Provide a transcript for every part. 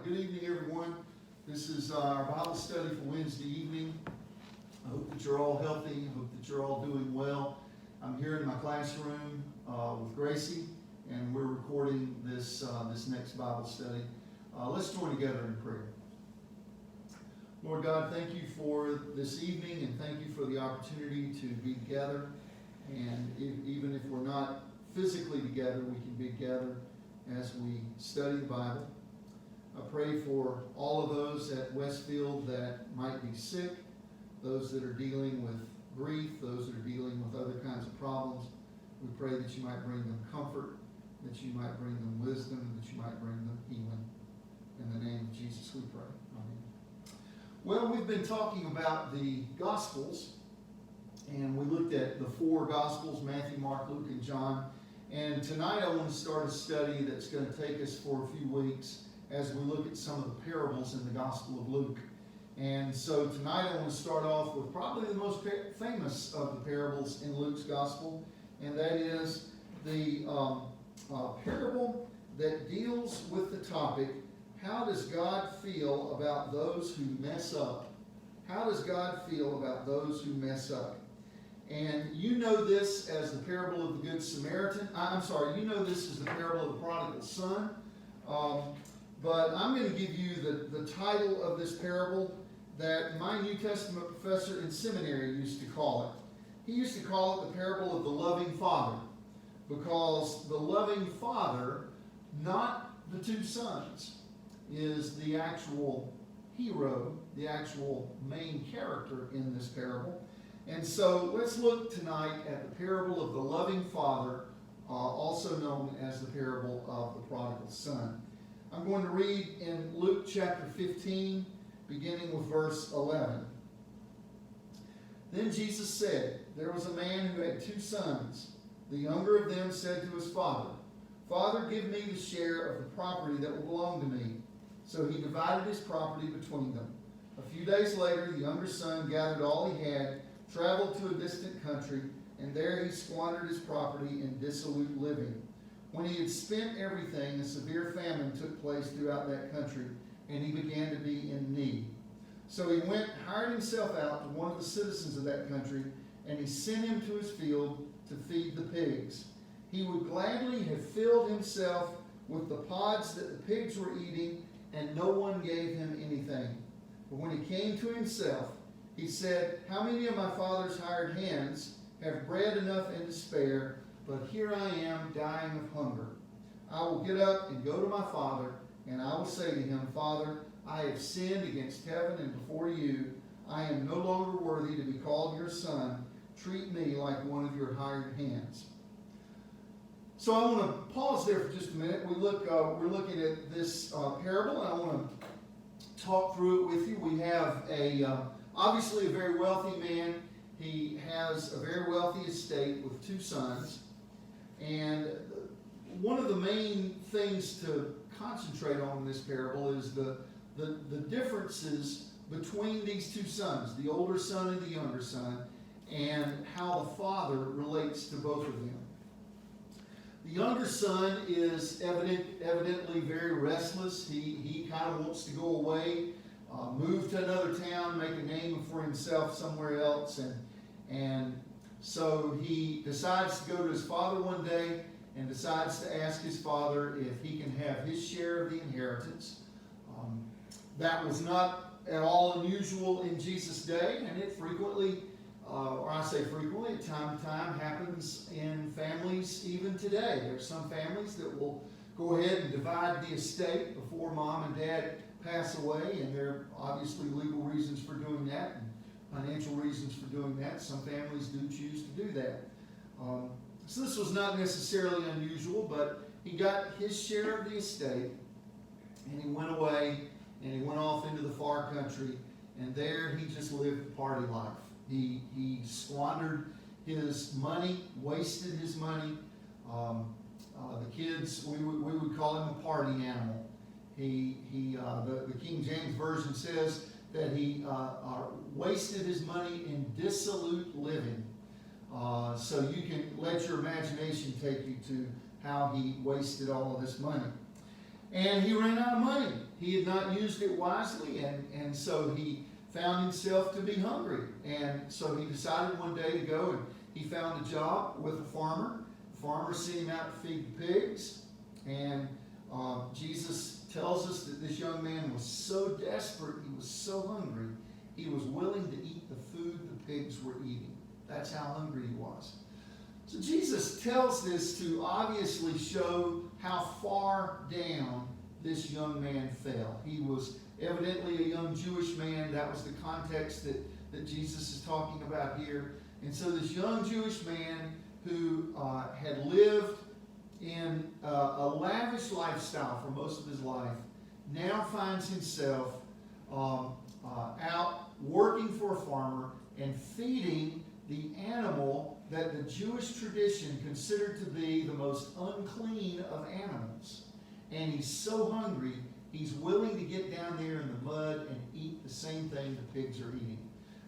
Good evening, everyone. This is our Bible study for Wednesday evening. I hope that you're all healthy. I hope that you're all doing well. I'm here in my classroom with Gracie, and we're recording this next Bible study. Let's join together in prayer. Lord God, thank you for this evening, and thank you for the opportunity to be together. And even if we're not physically together, we can be together as we study the Bible. I pray for all of those at Westfield that might be sick, those that are dealing with grief, those that are dealing with other kinds of problems. We pray that you might bring them comfort, that you might bring them wisdom, and that you might bring them healing. In the name of Jesus we pray. Amen. Well, we've been talking about the Gospels, and we looked at the four Gospels, Matthew, Mark, Luke, and John. And tonight I want to start a study that's going to take us for a few weeks as we look at some of the parables in the Gospel of Luke. And so tonight I want to start off with probably the most famous of the parables in Luke's Gospel, and that is the parable that deals with the topic, how does God feel about those who mess up? How does God feel about those who mess up? And you know this as the parable of the Good Samaritan. You know this as the parable of the prodigal son. But I'm going to give you the title of this parable that my New Testament professor in seminary used to call it. He used to call it the parable of the loving father, because the loving father, not the two sons, is the actual hero, the actual main character in this parable. And so let's look tonight at the parable of the loving father, also known as the parable of the prodigal son. I'm going to read in Luke chapter 15, beginning with verse 11. Then Jesus said, "There was a man who had two sons. The younger of them said to his father, 'Father, give me the share of the property that will belong to me.' So he divided his property between them. A few days later, the younger son gathered all he had, traveled to a distant country, and there he squandered his property in dissolute living. When he had spent everything, a severe famine took place throughout that country, and he began to be in need. So he went, hired himself out to one of the citizens of that country, and he sent him to his field to feed the pigs. He would gladly have filled himself with the pods that the pigs were eating, and no one gave him anything. But when he came to himself, he said, 'How many of my father's hired hands have bread enough and to spare, but here I am dying of hunger. I will get up and go to my father, and I will say to him, Father, I have sinned against heaven and before you. I am no longer worthy to be called your son. Treat me like one of your hired hands.'" So I want to pause there for just a minute. We're looking at this parable, and I want to talk through it with you. We have obviously a very wealthy man. He has a very wealthy estate with two sons. And one of the main things to concentrate on in this parable is the differences between these two sons, the older son and the younger son, and how the father relates to both of them. The younger son is evidently very restless. He kind of wants to go away, move to another town, make a name for himself somewhere else, and so he decides to go to his father one day and decides to ask his father if he can have his share of the inheritance. That was not at all unusual in Jesus' day, and it frequently, or I say frequently, at time to time, happens in families even today. There are some families that will go ahead and divide the estate before mom and dad pass away, and there are obviously legal reasons for doing that and financial reasons for doing that. Some families do choose to do that. So this was not necessarily unusual, but he got his share of the estate, and he went away, and he went off into the far country, and there he just lived the party life. He squandered his money, wasted his money. The kids, we would call him a party animal. The King James Version says that he wasted his money in dissolute living. So you can let your imagination take you to how he wasted all of this money. And he ran out of money. He had not used it wisely, and so he found himself to be hungry. And so he decided one day to go, and he found a job with a farmer. The farmer sent him out to feed the pigs. And Jesus tells us that this young man was so desperate, he was so hungry, he was willing to eat the food the pigs were eating. That's how hungry he was. So Jesus tells this to obviously show how far down this young man fell. He was evidently a young Jewish man. That was the context that Jesus is talking about here. And so this young Jewish man who had lived in a lavish lifestyle for most of his life now finds himself out working for a farmer and feeding the animal that the Jewish tradition considered to be the most unclean of animals. And he's so hungry, he's willing to get down there in the mud and eat the same thing the pigs are eating.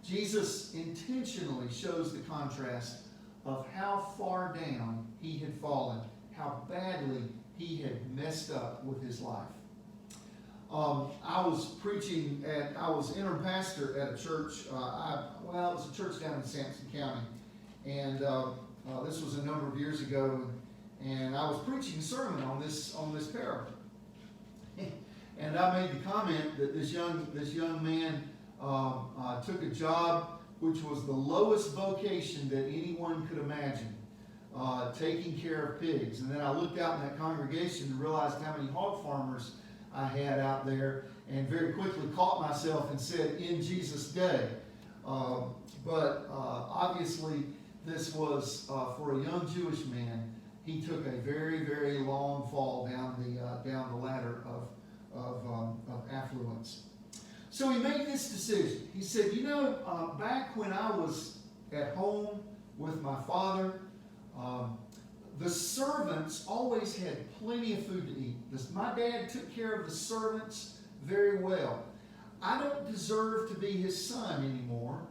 Jesus intentionally shows the contrast of how far down he had fallen, how badly he had messed up with his life. I was interim pastor at a church. It was a church down in Sampson County, and this was a number of years ago. And I was preaching a sermon on this parable, and I made the comment that this young man took a job which was the lowest vocation that anyone could imagine, taking care of pigs. And then I looked out in that congregation and realized how many hog farmers I had out there, and very quickly caught myself and said, "In Jesus' day." But obviously, this was for a young Jewish man. He took a very, very long fall down the ladder of affluence. So he made this decision. He said, back when I was at home with my father, the servants always had plenty of food to eat. My dad took care of the servants very well. I don't deserve to be his son anymore.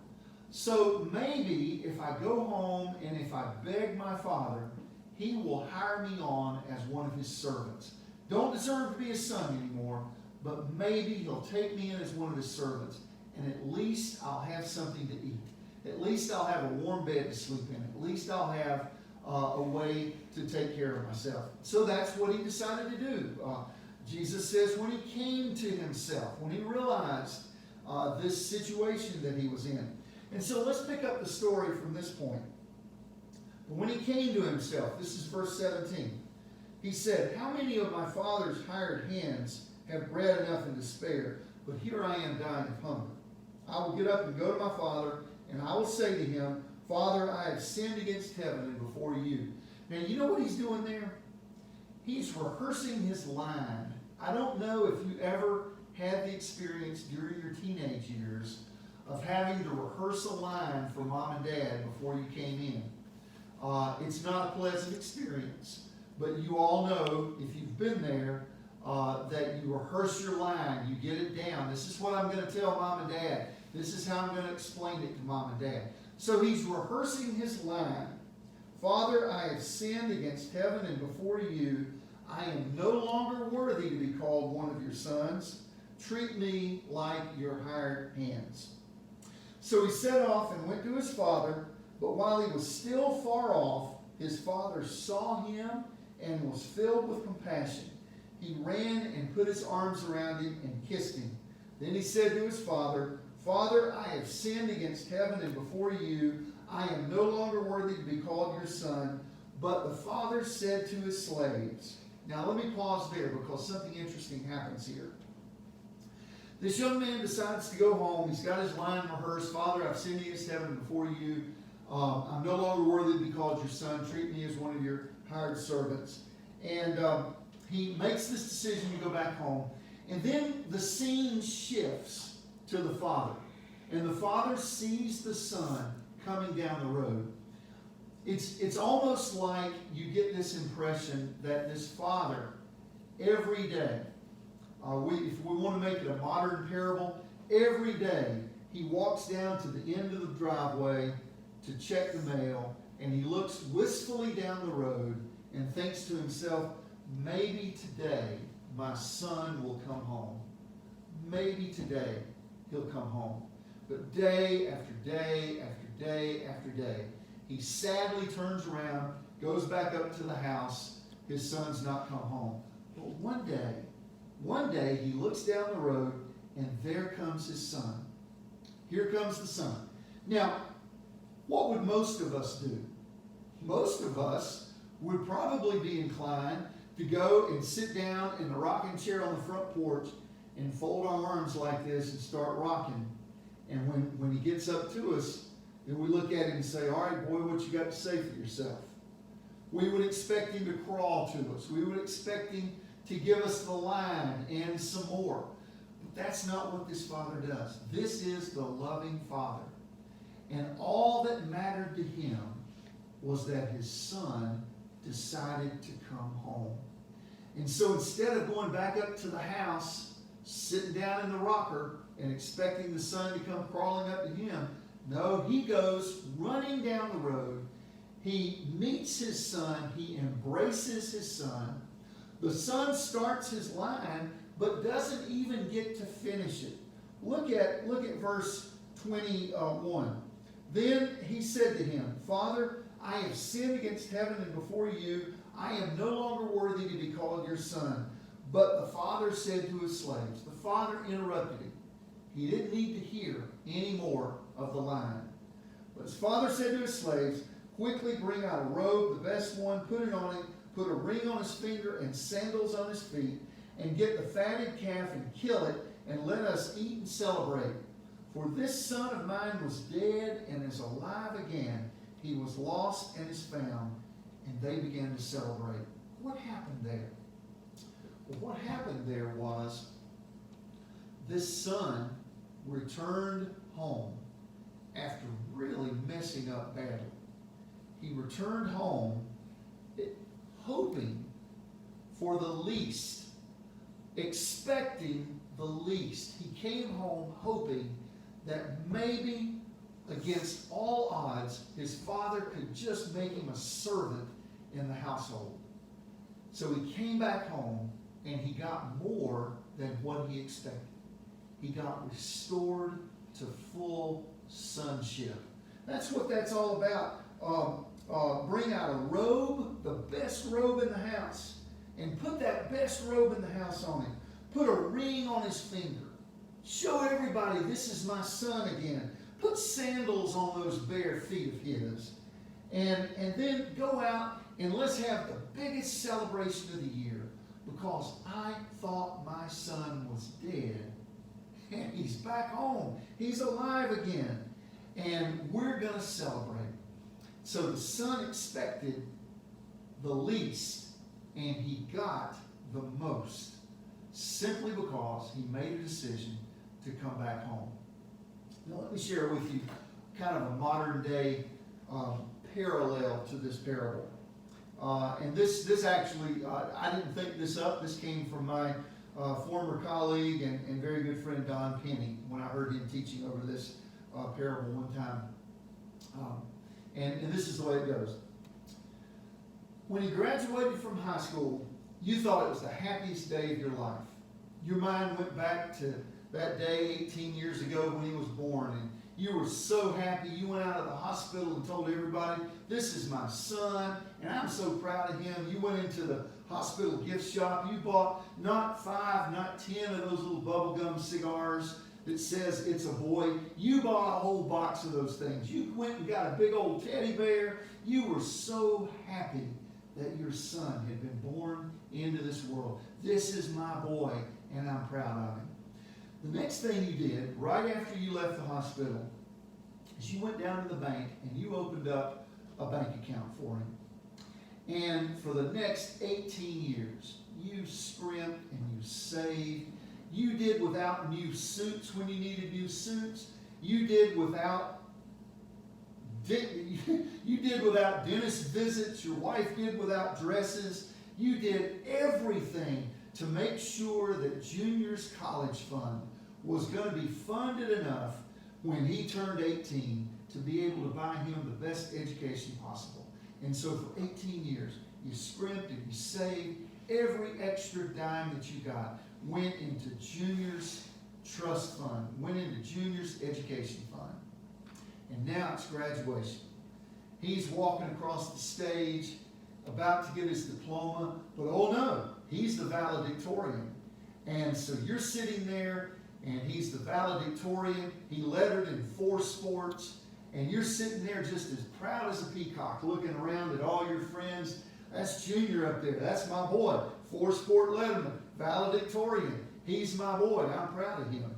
So maybe if I go home and if I beg my father, he will hire me on as one of his servants. Don't deserve to be his son anymore, but maybe he'll take me in as one of his servants, and at least I'll have something to eat. At least I'll have a warm bed to sleep in. At least I'll have a way to take care of myself. So that's what he decided to do. Jesus says when he came to himself, when he realized this situation that he was in. And so let's pick up the story from this point. But when he came to himself, this is verse 17, he said, "How many of my father's hired hands have bread enough and to spare, but here I am dying of hunger? I will get up and go to my father, and I will say to him, Father, I have sinned against heaven and before you." Now, you know what he's doing there? He's rehearsing his line. I don't know if you ever had the experience during your teenage years of having to rehearse a line for mom and dad before you came in. It's not a pleasant experience, but you all know, if you've been there, that you rehearse your line, you get it down. This is what I'm going to tell mom and dad. This is how I'm going to explain it to mom and dad. So he's rehearsing his line. Father, I have sinned against heaven and before you. I am no longer worthy to be called one of your sons. Treat me like your hired hands. So he set off and went to his father, but while he was still far off, his father saw him and was filled with compassion. He ran and put his arms around him and kissed him. Then he said to his father, Father, I have sinned against heaven and before you. I am no longer worthy to be called your son. But the father said to his slaves. Now let me pause there because something interesting happens here. This young man decides to go home. He's got his line rehearsed. Father, I've sinned against heaven before you. I'm no longer worthy to be called your son. Treat me as one of your hired servants. And he makes this decision to go back home. And then the scene shifts to the father. And the father sees the son coming down the road. It's almost like you get this impression that this father, every day, if we want to make it a modern parable, every day he walks down to the end of the driveway to check the mail, and he looks wistfully down the road and thinks to himself, maybe today my son will come home. Maybe today he'll come home. But day after day after day after day, he sadly turns around, goes back up to the house. His son's not come home. But one day he looks down the road, and there comes his son. Here comes the son. Now, what would most of us do? Most of us would probably be inclined to go and sit down in the rocking chair on the front porch and fold our arms like this and start rocking. And when he gets up to us, then we look at him and say, all right, boy, what you got to say for yourself? We would expect him to crawl to us. We would expect him to give us the line and some more. But that's not what this father does. This is the loving father. And all that mattered to him was that his son decided to come home. And so instead of going back up to the house, sitting down in the rocker and expecting the son to come crawling up to him, no, he goes running down the road. He meets his son. He embraces his son. The son starts his line, but doesn't even get to finish it. Look at verse 21. Then he said to him, Father, I have sinned against heaven and before you. I am no longer worthy to be called your son. But the father said to his slaves, the father interrupted him. He didn't need to hear any more of the line. But his father said to his slaves, quickly bring out a robe, the best one, put it on him, put a ring on his finger and sandals on his feet, and get the fatted calf and kill it, and let us eat and celebrate. For this son of mine was dead and is alive again. He was lost and is found. And they began to celebrate. What happened there? Well, what happened there was this son returned home after really messing up badly. He returned home hoping for the least, expecting the least. He came home hoping that maybe, against all odds, his father could just make him a servant in the household. So he came back home and he got more than what he expected. He got restored to full sonship. That's what that's all about. Bring out a robe, the best robe in the house, and put that best robe in the house on him. Put a ring on his finger. Show everybody this is my son again. Put sandals on those bare feet of his. And then go out and let's have the biggest celebration of the year, because I thought my son was dead and he's back home. He's alive again. And we're going to celebrate. So the son expected the least and he got the most, simply because he made a decision to come back home. Now let me share with you kind of a modern day parallel to this parable. And this actually, I didn't think this up. This came from my former colleague and very good friend Don Penny when I heard him teaching over this parable one time. And this is the way it goes. When you graduated from high school, you thought it was the happiest day of your life. Your mind went back to that day 18 years ago when he was born, and you were so happy. You went out of the hospital and told everybody, this is my son, and I'm so proud of him. You went into the hospital gift shop. You bought not 5, not 10 of those little bubblegum cigars that says it's a boy. You bought a whole box of those things. You went and got a big old teddy bear. You were so happy that your son had been born into this world. This is my boy, and I'm proud of him. The next thing you did, right after you left the hospital, is you went down to the bank and you opened up a bank account for him. And for the next 18 years, you scrimped and you saved. You did without new suits when you needed new suits. You did without dentist visits. Your wife did without dresses. You did everything to make sure that Junior's college fund was going to be funded enough when he turned 18 to be able to buy him the best education possible. And so for 18 years, you scrimped and you saved, Every extra dime that you got went into Junior's trust fund, went into Junior's education fund. And now it's graduation. He's walking across the stage, about to get his diploma, but oh no, he's the valedictorian. And so you're sitting there, and he's the valedictorian. He lettered in 4 sports, and you're sitting there just as proud as a peacock, looking around at all your friends. That's Junior up there. That's my boy. 4-sport letterman, valedictorian. He's my boy. I'm proud of him.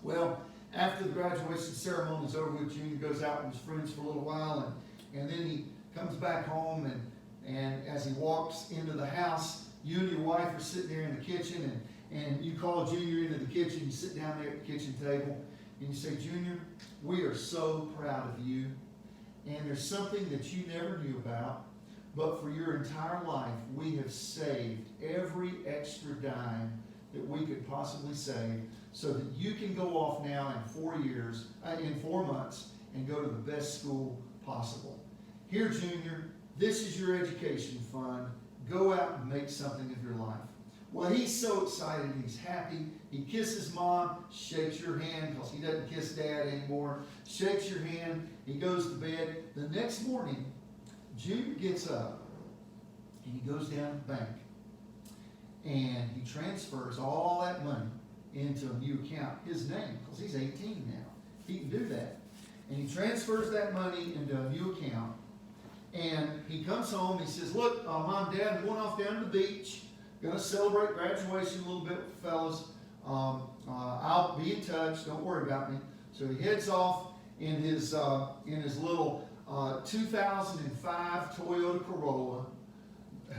Well, after the graduation ceremony is over with, Junior goes out with his friends for a little while, and then he comes back home, and as he walks into the house, you and your wife are sitting there in the kitchen, and you call Junior into the kitchen. You sit down there at the kitchen table, and you say, Junior, we are so proud of you, and there's something that you never knew about, but for your entire life, we have saved every extra dime that we could possibly save so that you can go off now in 4 months, and go to the best school possible. Here, Junior, this is your education fund. Go out and make something of your life. Well, he's so excited. He's happy. He kisses Mom, shakes your hand, because he doesn't kiss Dad anymore. Shakes your hand. He goes to bed. The next morning, Junior gets up, and he goes down to the bank, and he transfers all that money into a new account, his name, because he's 18 now. He can do that. And he transfers that money into a new account, and he comes home. He says, look, Mom, Dad, I'm going off down to the beach. Going to celebrate graduation a little bit with the fellas. I'll be in touch. Don't worry about me. So he heads off in his little 2005 Toyota Corolla.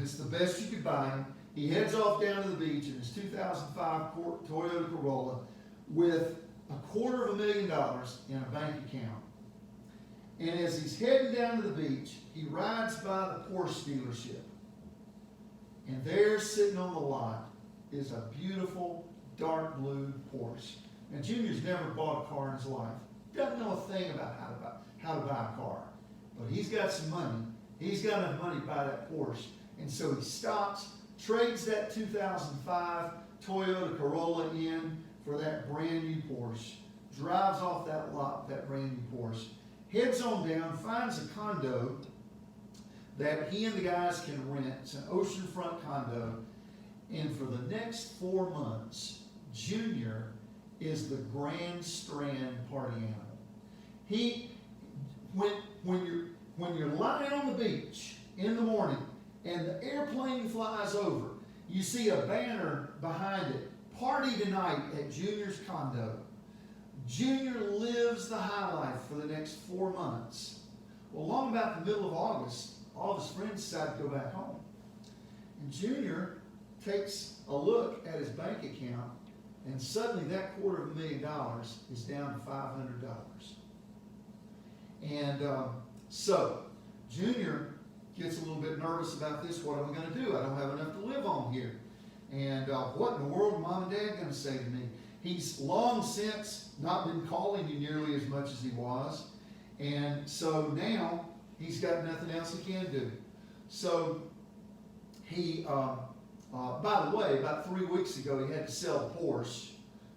It's the best you could buy him. He heads off down to the beach in his 2005 Toyota Corolla with $250,000 in a bank account. And as he's heading down to the beach, he rides by the Porsche dealership. And there, sitting on the lot, is a beautiful dark blue Porsche. Now, Junior's never bought a car in his life. Doesn't know a thing about how to buy a car. But he's got some money. He's got enough money to buy that Porsche. And so he stops, trades that 2005 Toyota Corolla in for that brand new Porsche, drives off that lot with that brand new Porsche, heads on down, finds a condo that he and the guys can rent. It's an oceanfront condo. And for the next 4 months, Junior is the Grand Strand party animal. When you're lying on the beach in the morning and the airplane flies over, you see a banner behind it, party tonight at Junior's condo. Junior lives the high life for the next 4 months. Well, along about the middle of August, all of his friends decide to go back home. And Junior takes a look at his bank account, and suddenly that $250,000 is down to $500. And so Junior gets a little bit nervous about this. What am I going to do? I don't have enough to live on here. And what in the world are Mom and Dad going to say to me? He's long since not been calling you nearly as much as he was. And so now he's got nothing else he can do. So he, by the way, about 3 weeks ago, he had to sell a Porsche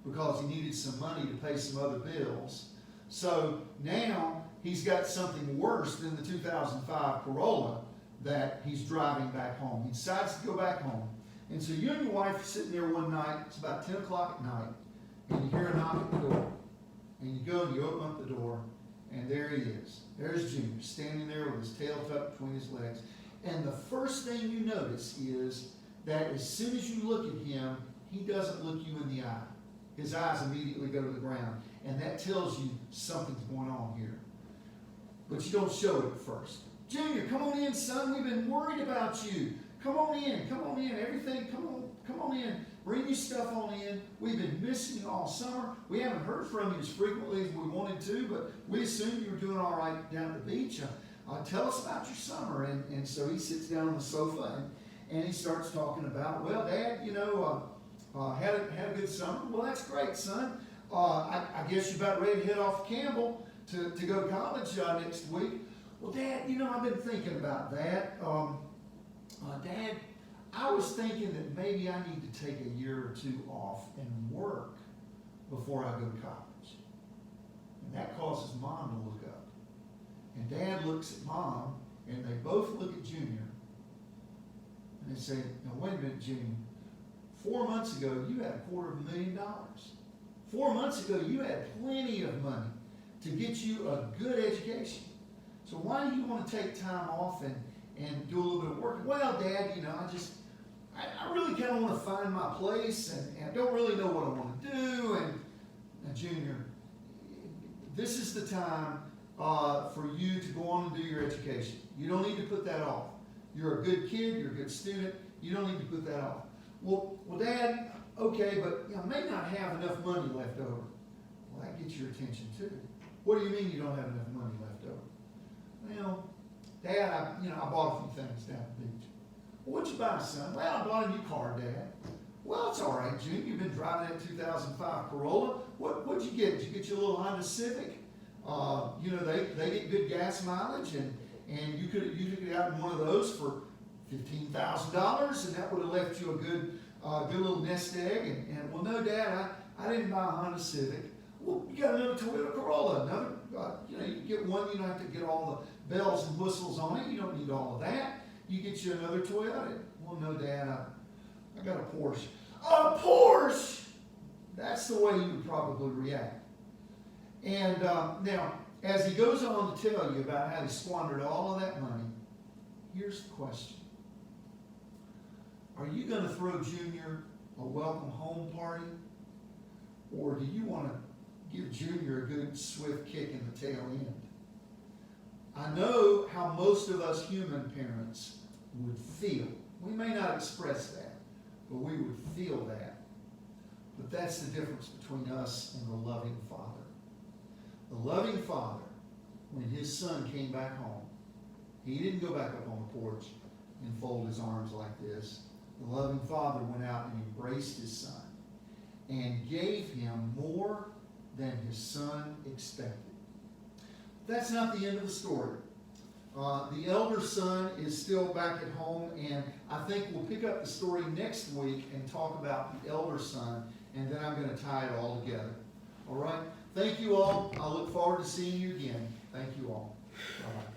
because he needed some money to pay some other bills. So now he's got something worse than the 2005 Corolla that he's driving back home. He decides to go back home. And so you and your wife are sitting there one night, it's about 10 o'clock at night, and you hear a knock at the door. And you go and you open up the door, and there he is. There's Junior, standing there with his tail tucked between his legs. And the first thing you notice is that as soon as you look at him, he doesn't look you in the eye. His eyes immediately go to the ground. And that tells you something's going on here. But you don't show it at first. Junior, come on in, son. We've been worried about you. Come on in. Come on in. Everything, come on in. Bring your stuff on in. We've been missing you all summer. We haven't heard from you as frequently as we wanted to, but we assumed you were doing all right down at the beach. Tell us about your summer. And so he sits down on the sofa and he starts talking about, well, Dad, had a good summer. Well, that's great, son. I guess you're about ready to head off to Campbell to go to college next week. Well, Dad, I've been thinking about that. Dad, I was thinking that maybe I need to take a year or two off and work before I go to college. And that causes Mom to look up. And Dad looks at Mom, and they both look at Junior. And they say, now wait a minute, Junior. 4 months ago, you had $250,000. 4 months ago, you had plenty of money to get you a good education. So why do you want to take time off and do a little bit of work? Well, Dad, I really kind of want to find my place, and I don't really know what I want to do. And now, Junior, this is the time for you to go on and do your education. You don't need to put that off. You're a good kid. You're a good student. You don't need to put that off. Well, Dad, okay, but I may not have enough money left over. Well, that gets your attention too. What do you mean you don't have enough money left over? Well, Dad, I bought a few things down at the beach. Well, what'd you buy, son? Well, I bought a new car, Dad. Well, it's all right, June. You've been driving that 2005 Corolla. What'd you get? Did you get your little Honda Civic? They get good gas mileage, and you could have gotten one of those for $15,000, and that would have left you a good little nest egg. And well, no, Dad, I didn't buy a Honda Civic. Well, you got another Toyota Corolla. You get one. You don't have to get all the bells and whistles on it. You don't need all of that. You get you another Toyota. Well, no, Dad, I got a Porsche. A Porsche! That's the way you would probably react. And now, as he goes on to tell you about how he squandered all of that money, here's the question. Are you going to throw Junior a welcome home party? Or do you want to give Junior a good swift kick in the tail end? I know how most of us human parents would feel. We may not express that, but we would feel that. But that's the difference between us and the loving Father. The loving Father, when his son came back home, he didn't go back up on the porch and fold his arms like this. The loving Father went out and embraced his son and gave him more than his son expected. That's not the end of the story. The elder son is still back at home, and I think we'll pick up the story next week and talk about the elder son, and then I'm going to tie it all together. All right? Thank you all. I look forward to seeing you again. Thank you all. Bye-bye.